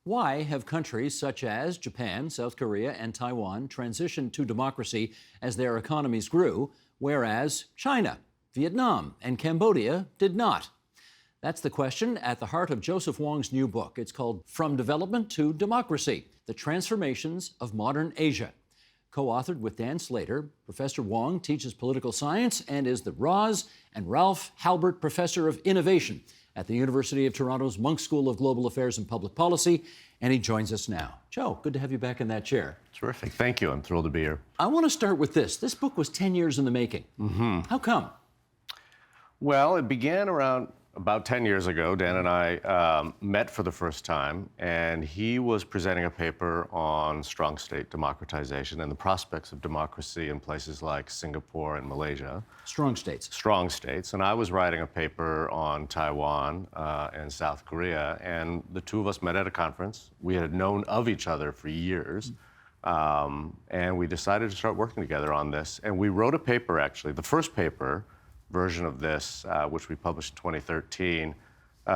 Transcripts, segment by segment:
Why have countries such as Japan, South Korea, and Taiwan transitioned to democracy as their economies grew, whereas China, Vietnam, and Cambodia did not? That's the question at the heart of Joseph Wong's new book. It's called From Development to Democracy: The Transformations of Modern Asia. Co-authored with Dan Slater, Professor Wong teaches political science and is the Roz and Ralph Halbert Professor of Innovation at the University of Toronto's Munk School of Global Affairs and Public Policy, and he joins us now. Joe, good to have you back in that chair. Terrific. Thank you. I'm thrilled to be here. I want to start with this. This book was 10 years in the making. How come? Well, it began around about 10 years ago. Dan and I met for the first time, and he was presenting a paper on strong state democratization and the prospects of democracy in places like Singapore and Malaysia. Strong states. Strong states. And I was writing a paper on Taiwan and South Korea, and the two of us met at a conference. We had known of each other for years, and we decided to start working together on this. And we wrote a paper, actually, the first paper version of this, which we published in 2013,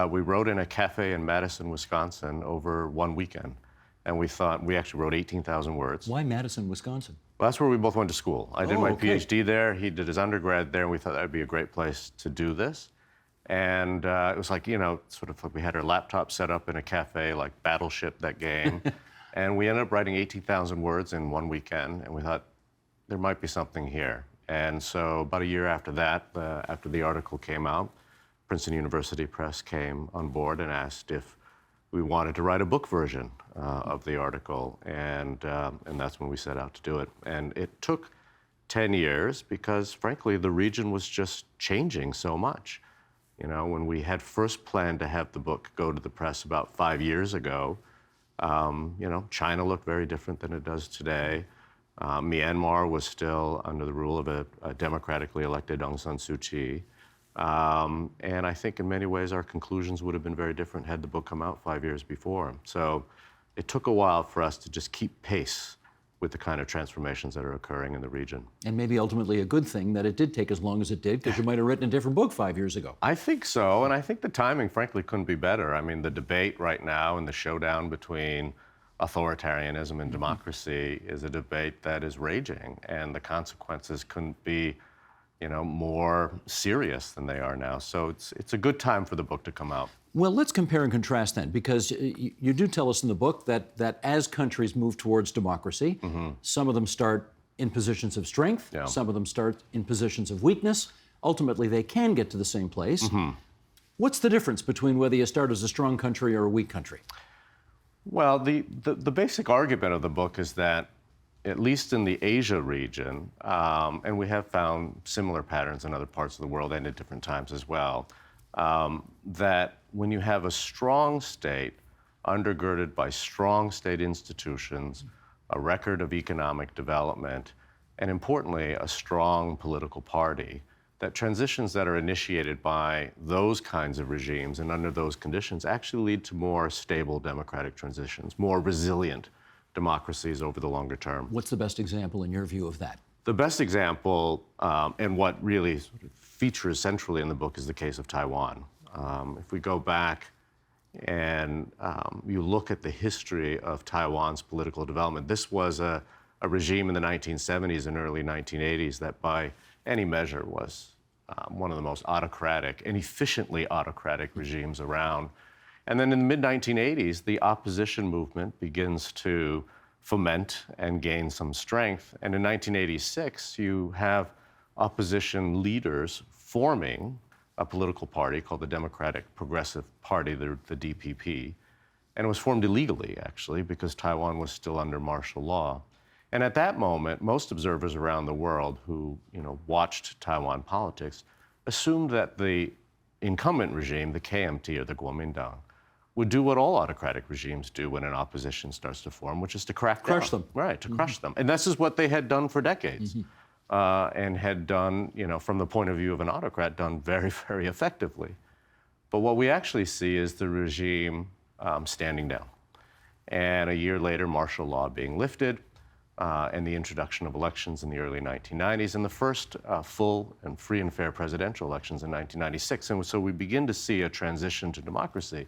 we wrote in a cafe in Madison, Wisconsin over one weekend. And we actually wrote 18,000 words. Why Madison, Wisconsin? Well, that's where we both went to school. I did my okay. PhD there. He did his undergrad there, and we thought that would be a great place to do this. And it was like, sort of like we had our laptop set up in a cafe, like Battleship, that game. And we ended up writing 18,000 words in one weekend, and we thought there might be something here. And so about a year after that, after the article came out, Princeton University Press came on board and asked if we wanted to write a book version of the article, and that's when we set out to do it. And it took 10 years because, frankly, the region was just changing so much. When we had first planned to have the book go to the press about 5 years ago, China looked very different than it does today. Myanmar was still under the rule of a democratically elected Aung San Suu Kyi. And I think in many ways our conclusions would have been very different had the book come out 5 years before. So it took a while for us to just keep pace with the kind of transformations that are occurring in the region. And maybe ultimately a good thing that it did take as long as it did, because you might have written a different book 5 years ago. I think so, and I think the timing, frankly, couldn't be better. I mean, the debate right now and the showdown between authoritarianism and democracy is a debate that is raging, and the consequences couldn't be, more serious than they are now. So it's a good time for the book to come out. Well, let's compare and contrast then, because you do tell us in the book that as countries move towards democracy, some of them start in positions of strength, some of them start in positions of weakness. Ultimately, they can get to the same place. What's the difference between whether you start as a strong country or a weak country? Well, the basic argument of the book is that, at least in the Asia region, and we have found similar patterns in other parts of the world and at different times as well, that when you have a strong state undergirded by strong state institutions, a record of economic development, and importantly, a strong political party, that transitions that are initiated by those kinds of regimes and under those conditions actually lead to more stable democratic transitions, more resilient democracies over the longer term. What's the best example in your view of that? The best example, and what really sort of features centrally in the book, is the case of Taiwan. If we go back and you look at the history of Taiwan's political development, this was a regime in the 1970s and early 1980s that by any measure was one of the most autocratic and efficiently autocratic regimes around. And then in the mid-1980s, the opposition movement begins to foment and gain some strength. And in 1986, you have opposition leaders forming a political party called the Democratic Progressive Party, the DPP. And it was formed illegally, actually, because Taiwan was still under martial law. And at that moment, most observers around the world who watched Taiwan politics assumed that the incumbent regime, the KMT or the Kuomintang, would do what all autocratic regimes do when an opposition starts to form, which is to crush them. Right, to crush them. And this is what they had done for decades, and had done, from the point of view of an autocrat, done very, very effectively. But what we actually see is the regime standing down. And a year later, martial law being lifted, and the introduction of elections in the early 1990s, and the first full and free and fair presidential elections in 1996. And so we begin to see a transition to democracy.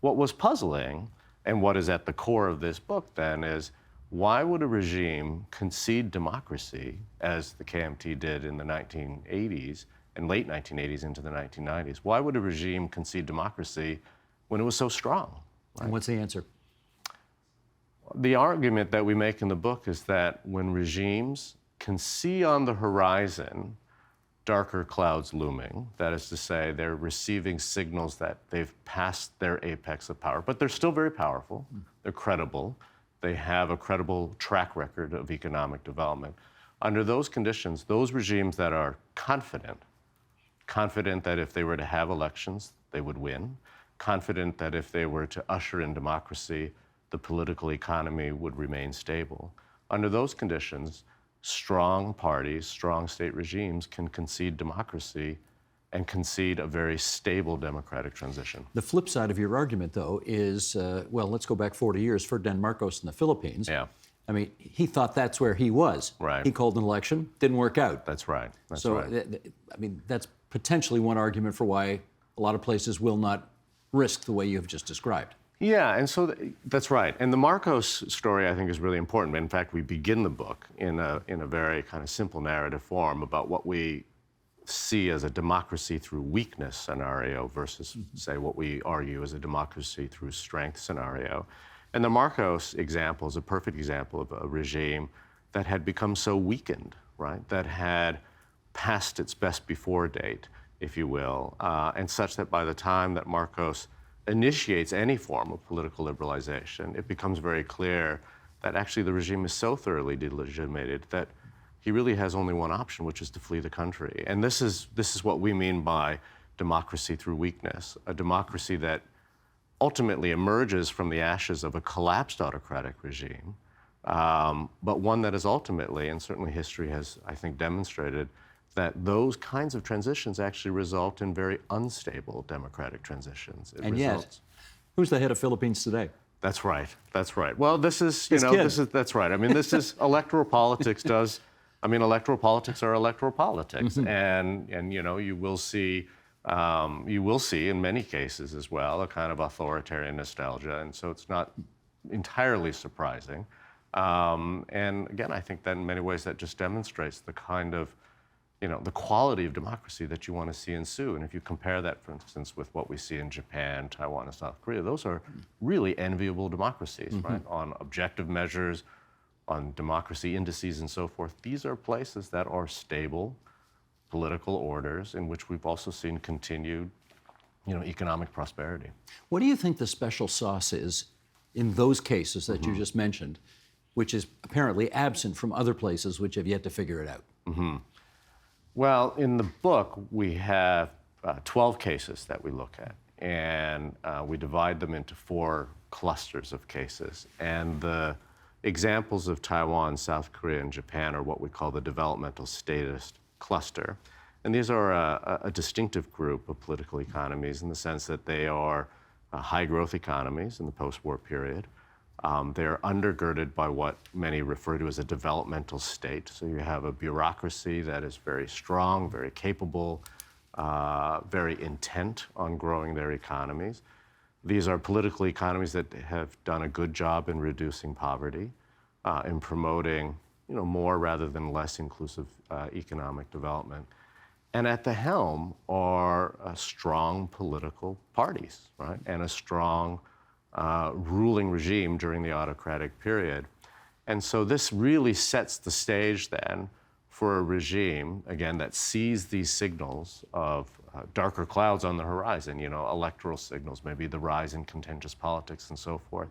What was puzzling And what is at the core of this book then is, why would a regime concede democracy, as the KMT did in the 1980s and late 1980s into the 1990s? Why would a regime concede democracy when it was so strong? And what's the answer? The argument that we make in the book is that when regimes can see on the horizon darker clouds looming, that is to say, they're receiving signals that they've passed their apex of power, but they're still very powerful, they're credible, they have a credible track record of economic development. Under those conditions, those regimes that are confident that if they were to have elections, they would win, confident that if they were to usher in democracy, the political economy would remain stable. Under those conditions, strong parties, strong state regimes can concede democracy and concede a very stable democratic transition. The flip side of your argument, though, is, well, let's go back 40 years, Ferdinand Marcos in the Philippines. Yeah. I mean, he thought that's where he was. Right. He called an election, didn't work out. That's right. That's So, right. I mean, that's potentially one argument for why a lot of places will not risk the way you have just described. Yeah, and so that's right. And the Marcos story, I think, is really important. In fact, we begin the book in a very kind of simple narrative form about what we see as a democracy through weakness scenario versus, say, what we argue as a democracy through strength scenario. And the Marcos example is a perfect example of a regime that had become so weakened, right, that had passed its best before date, if you will, and such that by the time that Marcos initiates any form of political liberalization, it becomes very clear that actually the regime is so thoroughly delegitimated that he really has only one option, which is to flee the country. And this is what we mean by democracy through weakness, a democracy that ultimately emerges from the ashes of a collapsed autocratic regime, but one that is ultimately, and certainly history has, I think, demonstrated, that those kinds of transitions actually result in very unstable democratic transitions. And yet, who's the head of Philippines today? That's right. That's right. Well, that's right. I mean, this is electoral politics electoral politics are electoral politics. And you will see in many cases as well a kind of authoritarian nostalgia. And so it's not entirely surprising. And again, I think that in many ways that just demonstrates the kind of the quality of democracy that you want to see ensue. And if you compare that, for instance, with what we see in Japan, Taiwan, and South Korea, those are really enviable democracies, right? On objective measures, on democracy indices and so forth. These are places that are stable political orders in which we've also seen continued, economic prosperity. What do you think the special sauce is in those cases that you just mentioned, which is apparently absent from other places which have yet to figure it out? Well, in the book, we have 12 cases that we look at, and we divide them into 4 clusters of cases. And the examples of Taiwan, South Korea, and Japan are what we call the developmental statist cluster. And these are a distinctive group of political economies in the sense that they are high-growth economies in the post-war period. They're undergirded by what many refer to as a developmental state. So you have a bureaucracy that is very strong, very capable, very intent on growing their economies. These are political economies that have done a good job in reducing poverty, in promoting more rather than less inclusive economic development. And at the helm are strong political parties, right? And a strong ruling regime during the autocratic period. And so this really sets the stage then for a regime, again, that sees these signals of darker clouds on the horizon, electoral signals, maybe the rise in contentious politics and so forth.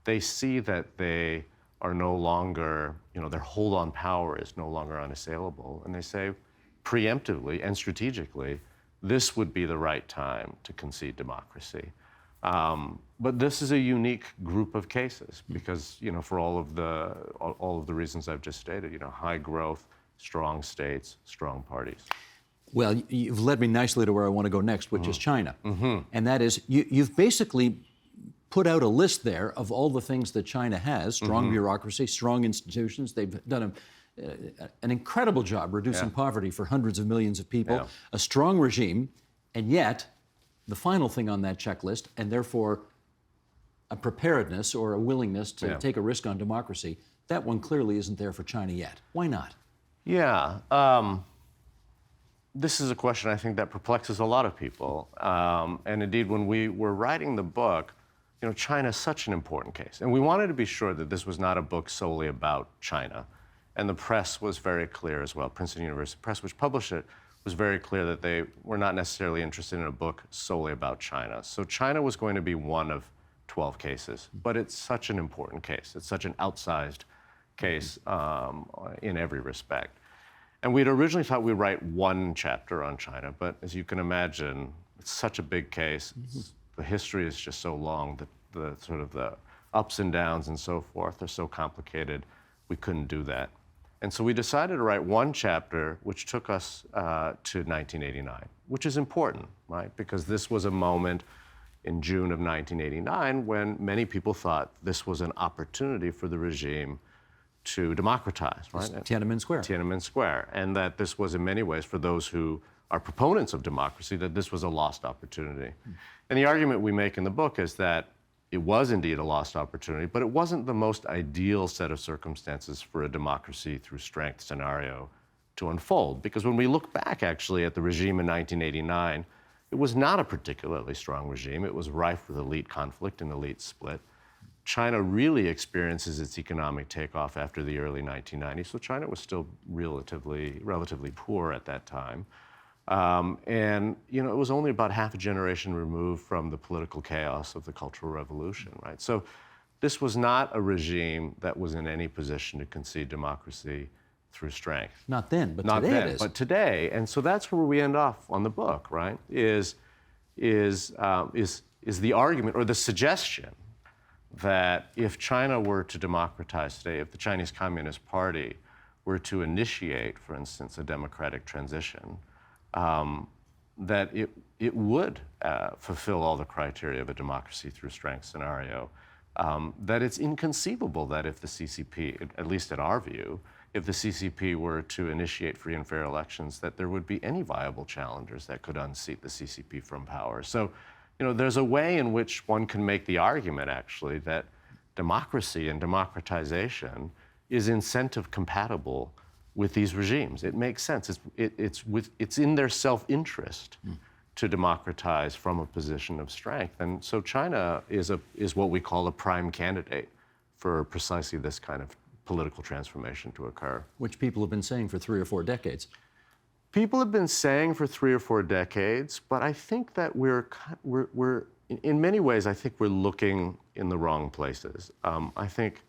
They see that they are no longer, their hold on power is no longer unassailable. And they say preemptively and strategically, this would be the right time to concede democracy. But this is a unique group of cases because, for all of the reasons I've just stated, high growth, strong states, strong parties. Well, you've led me nicely to where I want to go next, which is China. And that is, you've basically put out a list there of all the things that China has: strong bureaucracy, strong institutions. They've done an incredible job reducing poverty for hundreds of millions of people, a strong regime, and yet the final thing on that checklist, and therefore a preparedness or a willingness to Yeah. take a risk on democracy. That one clearly isn't there for China yet. Why not? Yeah. This is a question I think that perplexes a lot of people. And indeed, when we were writing the book, China is such an important case. And we wanted to be sure that this was not a book solely about China. And the press was very clear as well. Princeton University Press, which published it, was very clear that they were not necessarily interested in a book solely about China. So China was going to be one of 12 cases. But it's such an important case. It's such an outsized case in every respect. And we'd originally thought we'd write one chapter on China, but as you can imagine, it's such a big case. The history is just so long, the sort of the ups and downs and so forth are so complicated, we couldn't do that. And so we decided to write one chapter, which took us to 1989, which is important, right? Because this was a moment in June of 1989 when many people thought this was an opportunity for the regime to democratize, right? Tiananmen Square. Tiananmen Square, and that this was in many ways, for those who are proponents of democracy, that this was a lost opportunity. And the argument we make in the book is that it was indeed a lost opportunity, but it wasn't the most ideal set of circumstances for a democracy through strength scenario to unfold. Because when we look back actually at the regime in 1989, it was not a particularly strong regime. It was rife with elite conflict and elite split. China really experiences its economic takeoff after the early 1990s, so China was still relatively poor at that time. And it was only about half a generation removed from the political chaos of the Cultural Revolution, right? So this was not a regime that was in any position to concede democracy through strength. Not then, but Not today then, it is. but today. And so that's where we end off on the book, right? Is the argument or the suggestion that if China were to democratize today, if the Chinese Communist Party were to initiate, for instance, a democratic transition, that it would fulfill all the criteria of a democracy through strength scenario. That it's inconceivable that if the CCP, at least in our view, if the CCP were to initiate free and fair elections, that there would be any viable challengers that could unseat the CCP from power. So, there's a way in which one can make the argument, actually, that democracy and democratization is incentive compatible with these regimes. It makes sense. It's in their self-interest to democratize from a position of strength. And so China is what we call a prime candidate for precisely this kind of political transformation to occur. Which people have been saying for 3 or 4 decades. People have been saying for 3 or 4 decades, but I think that we're in many ways, I think we're looking in the wrong places. I think,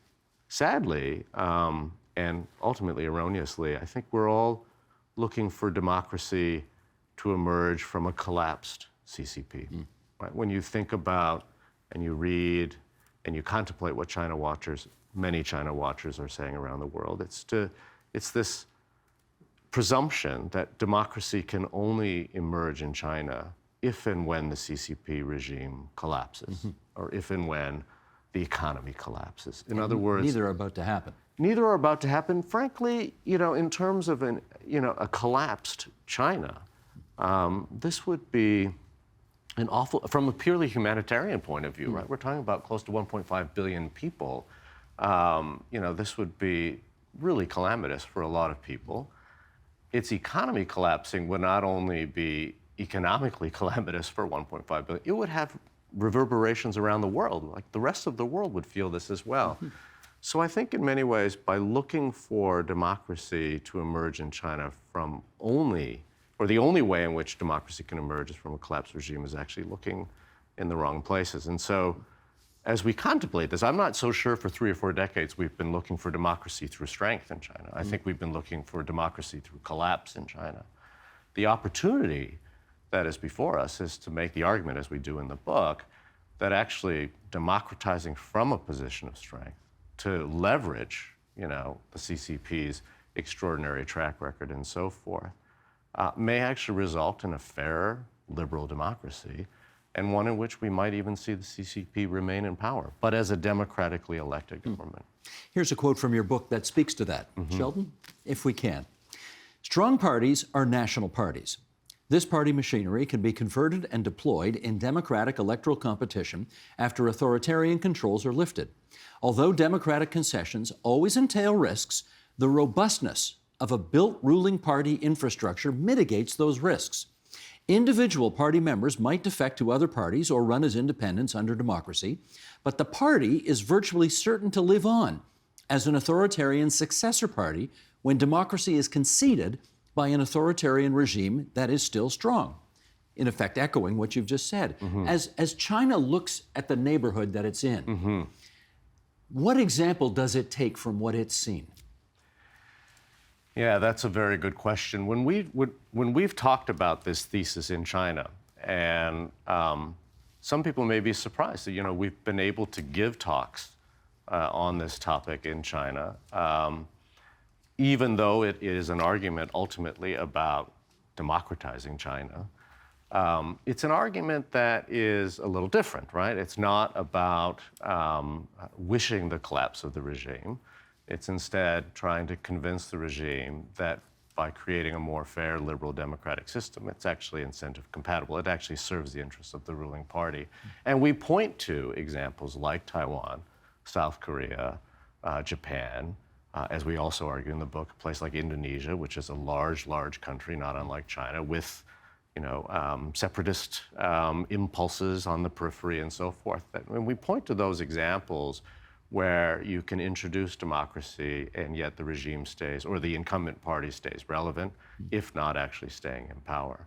sadly, and ultimately erroneously, I think we're all looking for democracy to emerge from a collapsed CCP. Right? When you think about and you read and you contemplate what many China watchers are saying around the world, it's this presumption that democracy can only emerge in China if and when the CCP regime collapses, or if and when the economy collapses. In other words, Neither are about to happen. Neither are about to happen. Frankly, in terms of a collapsed China, this would be an awful, from a purely humanitarian point of view, right? We're talking about close to 1.5 billion people. This would be really calamitous for a lot of people. Its economy collapsing would not only be economically calamitous for 1.5 billion, it would have reverberations around the world. Like the rest of the world would feel this as well. So I think in many ways, by looking for democracy to emerge in China from the only way in which democracy can emerge is from a collapsed regime, is actually looking in the wrong places. And so as we contemplate this, I'm not so sure for 3 or 4 decades we've been looking for democracy through strength in China. I think we've been looking for democracy through collapse in China. The opportunity that is before us is to make the argument, as we do in the book, that actually democratizing from a position of strength, to leverage, the CCP's extraordinary track record and so forth, may actually result in a fairer, liberal democracy, and one in which we might even see the CCP remain in power, but as a democratically elected government. Here's a quote from your book that speaks to that. Sheldon, if we can. Strong parties are national parties. This party machinery can be converted and deployed in democratic electoral competition after authoritarian controls are lifted. Although democratic concessions always entail risks, the robustness of a built ruling party infrastructure mitigates those risks. Individual party members might defect to other parties or run as independents under democracy, but the party is virtually certain to live on as an authoritarian successor party when democracy is conceded by an authoritarian regime that is still strong. In effect, echoing what you've just said. As China looks at the neighborhood that it's in, what example does it take from what it's seen? Yeah, that's a very good question. When we've talked about this thesis in China, and some people may be surprised that we've been able to give talks on this topic in China, even though it is an argument ultimately about democratizing China. It's an argument that is a little different, right? It's not about wishing the collapse of the regime. It's instead trying to convince the regime that by creating a more fair, liberal, democratic system, it's actually incentive compatible. It actually serves the interests of the ruling party. And we point to examples like Taiwan, South Korea, Japan, as we also argue in the book, a place like Indonesia, which is a large country, not unlike China, with separatist impulses on the periphery and so forth. When we point to those examples where you can introduce democracy and yet the regime stays, or the incumbent party stays relevant, if not actually staying in power.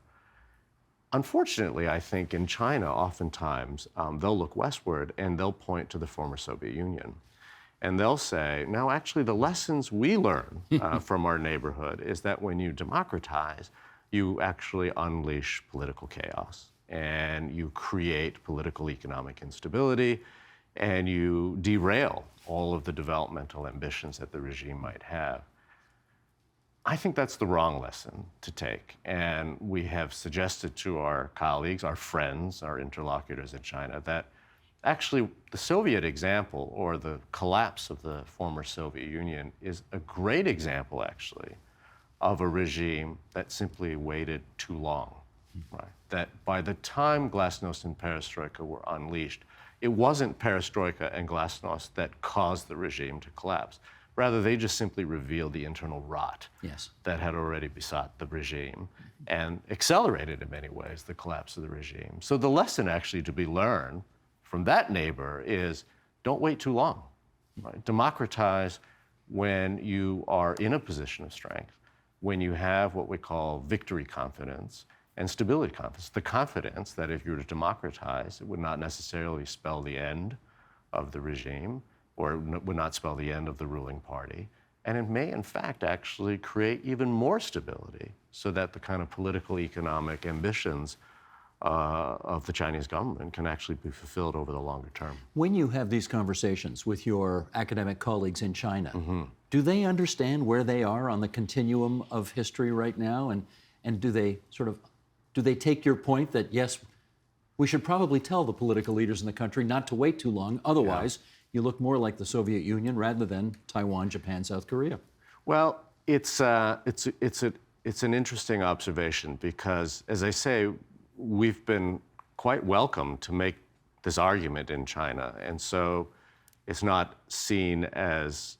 Unfortunately, I think in China, oftentimes, they'll look westward and they'll point to the former Soviet Union. And they'll say, no, actually, the lessons we learn from our neighborhood is that when you democratize, you actually unleash political chaos and you create political economic instability, and you derail all of the developmental ambitions that the regime might have. I think that's the wrong lesson to take. And we have suggested to our colleagues, our friends, our interlocutors in China, that actually the Soviet example, or the collapse of the former Soviet Union, is a great example, actually, of a regime that simply waited too long. Right? That by the time Glasnost and Perestroika were unleashed, it wasn't Perestroika and Glasnost that caused the regime to collapse. Rather, they just simply revealed the internal rot that had already besought the regime and accelerated in many ways the collapse of the regime. So the lesson actually to be learned from that neighbor is don't wait too long. Right? Democratize when you are in a position of strength, when you have what we call victory confidence and stability confidence. The confidence that if you were to democratize, it would not necessarily spell the end of the regime, or it would not spell the end of the ruling party. And it may, in fact, actually create even more stability so that the kind of political economic ambitions of the Chinese government can actually be fulfilled over the longer term. When you have these conversations with your academic colleagues in China, do they understand where they are on the continuum of history right now? And do they take your point that, yes, we should probably tell the political leaders in the country not to wait too long, otherwise you look more like the Soviet Union rather than Taiwan, Japan, South Korea? Well, it's an interesting observation because, as I say, we've been quite welcome to make this argument in China, and so it's not seen as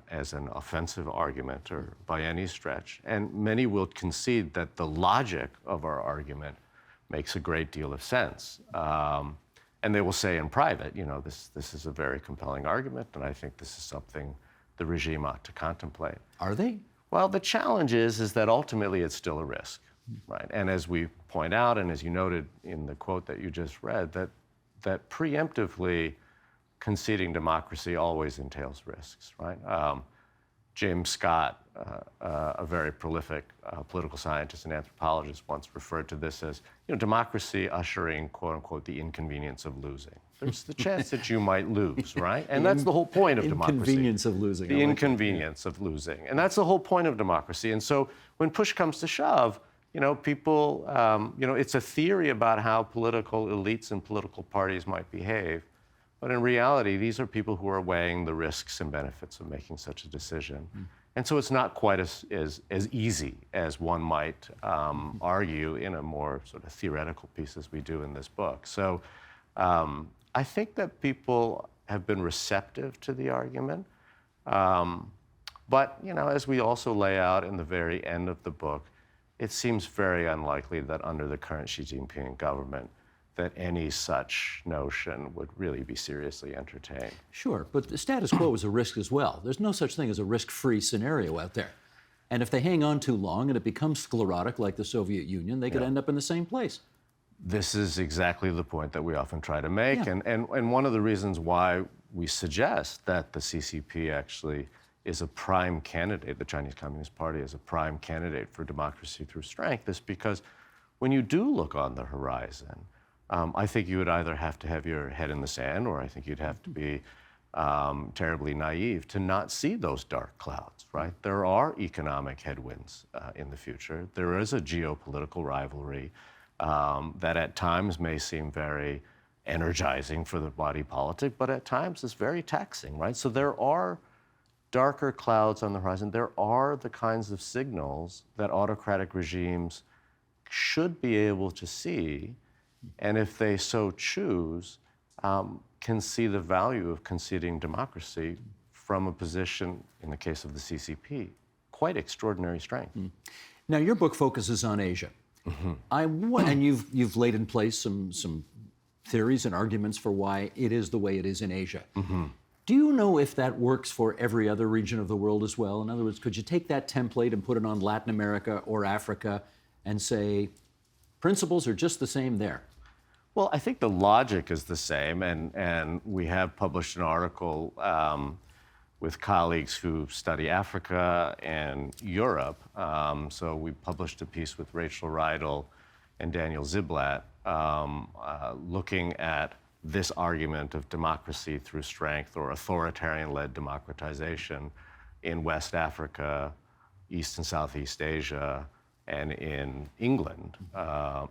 an offensive argument or by any stretch. And many will concede that the logic of our argument makes a great deal of sense. And they will say in private, this is a very compelling argument, and I think this is something the regime ought to contemplate. Are they? Well, the challenge is that ultimately it's still a risk, right? And as we point out, and as you noted in the quote that you just read, that preemptively conceding democracy always entails risks, right? James Scott, a very prolific political scientist and anthropologist, once referred to this as democracy ushering, quote unquote, the inconvenience of losing. There's the chance that you might lose, right? And that's the whole point of democracy. Inconvenience of losing. The inconvenience of losing. And that's the whole point of democracy. And so when push comes to shove, people, it's a theory about how political elites and political parties might behave. But in reality, these are people who are weighing the risks and benefits of making such a decision. And so it's not quite as easy as one might argue in a more sort of theoretical piece as we do in this book. So I think that people have been receptive to the argument. But, as we also lay out in the very end of the book, it seems very unlikely that under the current Xi Jinping government that any such notion would really be seriously entertained. Sure, but the status quo is a risk as well. There's no such thing as a risk-free scenario out there. And if they hang on too long and it becomes sclerotic like the Soviet Union, they could end up in the same place. This is exactly the point that we often try to make. Yeah. And one of the reasons why we suggest that the CCP actually is a prime candidate, the Chinese Communist Party is a prime candidate for democracy through strength, is because when you do look on the horizon, I think you would either have to have your head in the sand, or I think you'd have to be terribly naive to not see those dark clouds, right? There are economic headwinds in the future. There is a geopolitical rivalry that at times may seem very energizing for the body politic, but at times is very taxing, right? So there are darker clouds on the horizon. There are the kinds of signals that autocratic regimes should be able to see, and if they so choose, can see the value of conceding democracy from a position, in the case of the CCP, quite extraordinary strength. Now, your book focuses on Asia. And you've laid in place some theories and arguments for why it is the way it is in Asia. Do you know if that works for every other region of the world as well? In other words, could you take that template and put it on Latin America or Africa and say, principles are just the same there? Well, I think the logic is the same, and we have published an article with colleagues who study Africa and Europe. So we published a piece with Rachel Rydell and Daniel Ziblatt looking at this argument of democracy through strength or authoritarian-led democratization in West Africa, East and Southeast Asia, and in England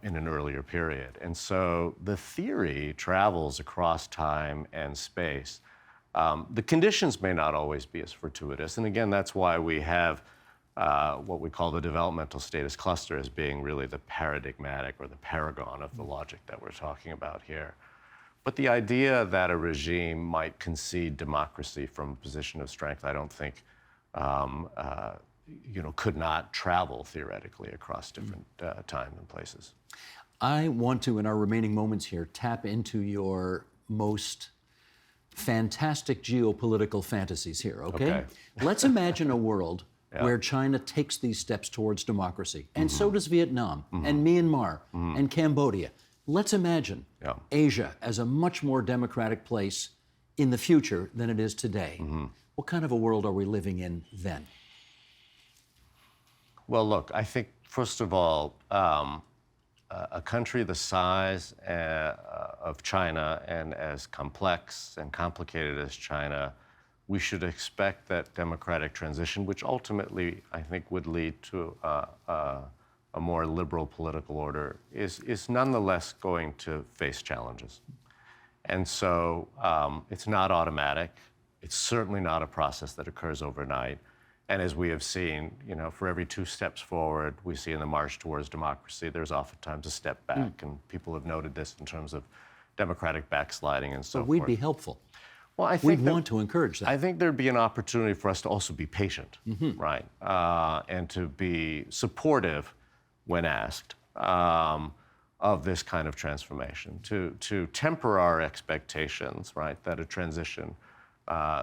in an earlier period. And so the theory travels across time and space. The conditions may not always be as fortuitous. And again, that's why we have what we call the developmental status cluster as being really the paradigmatic or the paragon of the logic that we're talking about here. But the idea that a regime might concede democracy from a position of strength, I don't think could not travel theoretically across different time and places. I want to, in our remaining moments here, tap into your most fantastic geopolitical fantasies here, okay? Let's imagine a world where China takes these steps towards democracy, and so does Vietnam, and Myanmar, and Cambodia. Let's imagine Asia as a much more democratic place in the future than it is today. What kind of a world are we living in then? Well, look, I think, first of all, a country the size of China and as complex and complicated as China, we should expect that democratic transition, which ultimately I think would lead to a more liberal political order, is nonetheless going to face challenges. And so it's not automatic. It's certainly not a process that occurs overnight. And as we have seen, for every 2 steps forward we see in the march towards democracy, there's oftentimes a step back. And people have noted this in terms of democratic backsliding and so forth. We'd be helpful. Well, I think we'd want to encourage that. I think there'd be an opportunity for us to also be patient, right? And to be supportive when asked of this kind of transformation, to temper our expectations, right, that a transition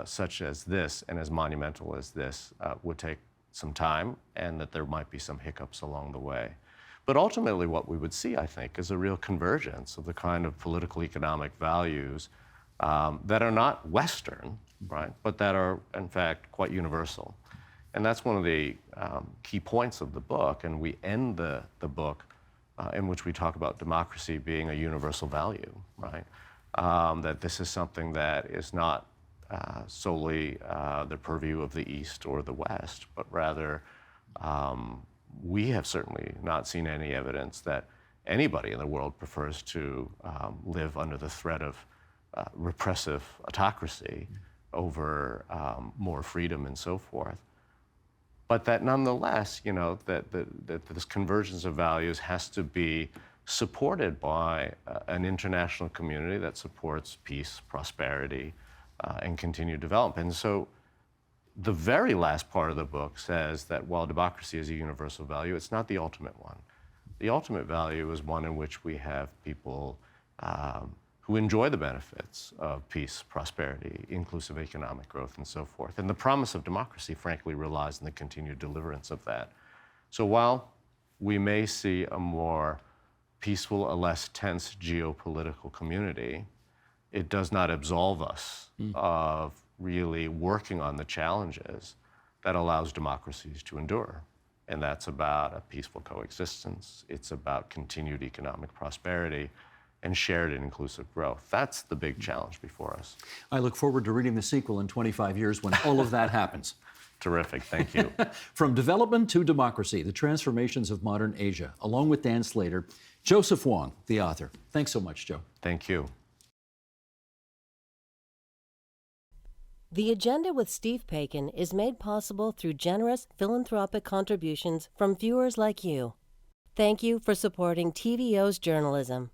such as this and as monumental as this would take some time, and that there might be some hiccups along the way. But ultimately what we would see, I think, is a real convergence of the kind of political economic values that are not Western, right, but that are, in fact, quite universal. And that's one of the key points of the book, and we end the book in which we talk about democracy being a universal value, right? That this is something that is not solely the purview of the East or the West, but rather we have certainly not seen any evidence that anybody in the world prefers to live under the threat of repressive autocracy over more freedom and so forth. but that nonetheless, that this convergence of values has to be supported by an international community that supports peace, prosperity, and continued development. And so the very last part of the book says that while democracy is a universal value, it's not the ultimate one. The ultimate value is one in which we have people who enjoy the benefits of peace, prosperity, inclusive economic growth, and so forth. And the promise of democracy, frankly, relies on the continued deliverance of that. So while we may see a more peaceful, a less tense geopolitical community, it does not absolve us of really working on the challenges that allows democracies to endure. And that's about a peaceful coexistence. It's about continued economic prosperity and shared and inclusive growth. That's the big challenge before us. I look forward to reading the sequel in 25 years when all of that happens. Terrific, thank you. From Development to Democracy, The Transformations of Modern Asia, along with Dan Slater, Joseph Wong, the author. Thanks so much, Joe. Thank you. The Agenda with Steve Paikin is made possible through generous philanthropic contributions from viewers like you. Thank you for supporting TVO's journalism.